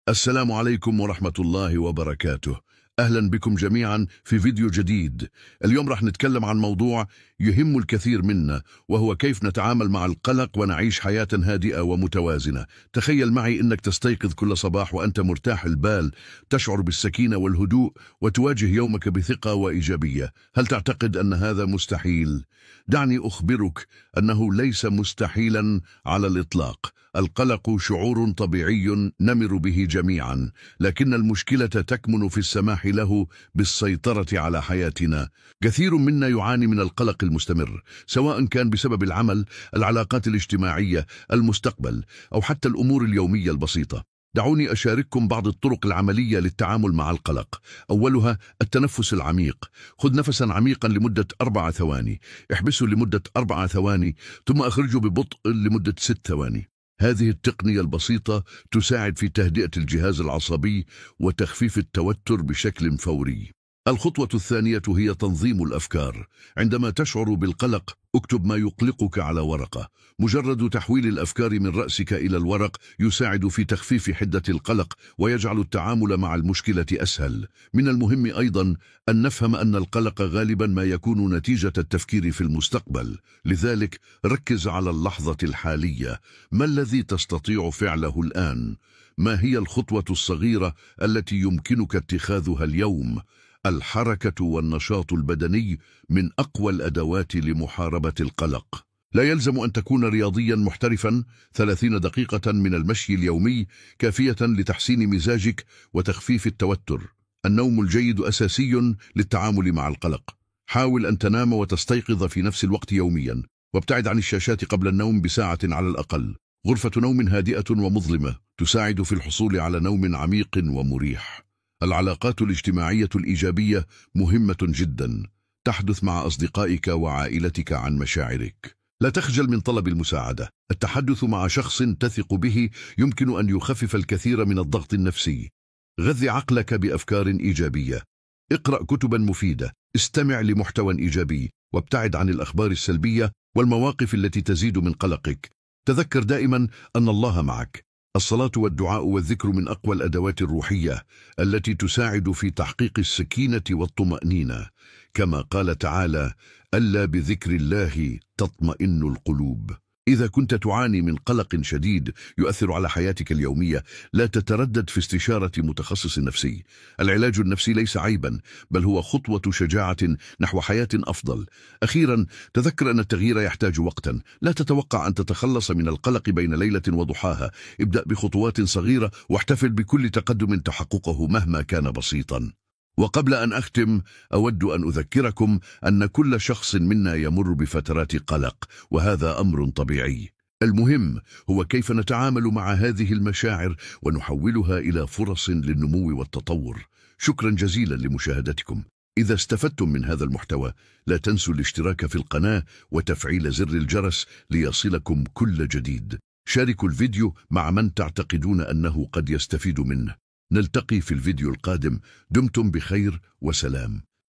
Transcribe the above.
السلام عليكم ورحمة الله وبركاته. أهلا بكم جميعا في فيديو جديد. اليوم راح نتكلم عن موضوع يهم الكثير منا، وهو كيف نتعامل مع القلق ونعيش حياة هادئة ومتوازنة. تخيل معي أنك تستيقظ كل صباح وأنت مرتاح البال، تشعر بالسكينة والهدوء وتواجه يومك بثقة وإيجابية. هل تعتقد أن هذا مستحيل؟ دعني أخبرك أنه ليس مستحيلا على الإطلاق. القلق شعور طبيعي نمر به جميعا، لكن المشكلة تكمن في السماح له بالسيطرة على حياتنا. كثير منا يعاني من القلق المستمر، سواء كان بسبب العمل، العلاقات الاجتماعية، المستقبل، أو حتى الأمور اليومية البسيطة. دعوني أشارككم بعض الطرق العملية للتعامل مع القلق. أولها التنفس العميق. خذ نفسا عميقا لمدة 4 ثواني، احبسه لمدة 4 ثواني، ثم أخرجه ببطء لمدة 6 ثواني. هذه التقنية البسيطة تساعد في تهدئة الجهاز العصبي وتخفيف التوتر بشكل فوري. الخطوة الثانية هي تنظيم الأفكار. عندما تشعر بالقلق، اكتب ما يقلقك على ورقة. مجرد تحويل الأفكار من رأسك إلى الورق يساعد في تخفيف حدة القلق ويجعل التعامل مع المشكلة أسهل. من المهم أيضا أن نفهم أن القلق غالبا ما يكون نتيجة التفكير في المستقبل، لذلك ركز على اللحظة الحالية. ما الذي تستطيع فعله الآن؟ ما هي الخطوة الصغيرة التي يمكنك اتخاذها اليوم؟ الحركة والنشاط البدني من أقوى الأدوات لمحاربة القلق. لا يلزم أن تكون رياضيا محترفا، 30 دقيقة من المشي اليومي كافية لتحسين مزاجك وتخفيف التوتر. النوم الجيد أساسي للتعامل مع القلق. حاول أن تنام وتستيقظ في نفس الوقت يوميا، وابتعد عن الشاشات قبل النوم بساعة على الأقل. غرفة نوم هادئة ومظلمة تساعد في الحصول على نوم عميق ومريح. العلاقات الاجتماعية الإيجابية مهمة جدا. تحدث مع أصدقائك وعائلتك عن مشاعرك. لا تخجل من طلب المساعدة. التحدث مع شخص تثق به يمكن أن يخفف الكثير من الضغط النفسي. غذي عقلك بأفكار إيجابية. اقرأ كتبا مفيدة، استمع لمحتوى إيجابي، وابتعد عن الأخبار السلبية والمواقف التي تزيد من قلقك. تذكر دائما أن الله معك. الصلاة والدعاء والذكر من أقوى الأدوات الروحية التي تساعد في تحقيق السكينة والطمأنينة، كما قال تعالى: ألا بذكر الله تطمئن القلوب. إذا كنت تعاني من قلق شديد يؤثر على حياتك اليومية، لا تتردد في استشارة متخصص نفسي. العلاج النفسي ليس عيبا، بل هو خطوة شجاعة نحو حياة أفضل. أخيرا، تذكر أن التغيير يحتاج وقتا. لا تتوقع أن تتخلص من القلق بين ليلة وضحاها. ابدأ بخطوات صغيرة واحتفل بكل تقدم تحققه مهما كان بسيطا. وقبل أن أختم، أود أن أذكركم أن كل شخص منا يمر بفترات قلق، وهذا أمر طبيعي. المهم هو كيف نتعامل مع هذه المشاعر ونحولها إلى فرص للنمو والتطور. شكرا جزيلا لمشاهدتكم. إذا استفدتم من هذا المحتوى، لا تنسوا الاشتراك في القناة وتفعيل زر الجرس ليصلكم كل جديد. شاركوا الفيديو مع من تعتقدون أنه قد يستفيد منه. نلتقي في الفيديو القادم. دمتم بخير وسلام.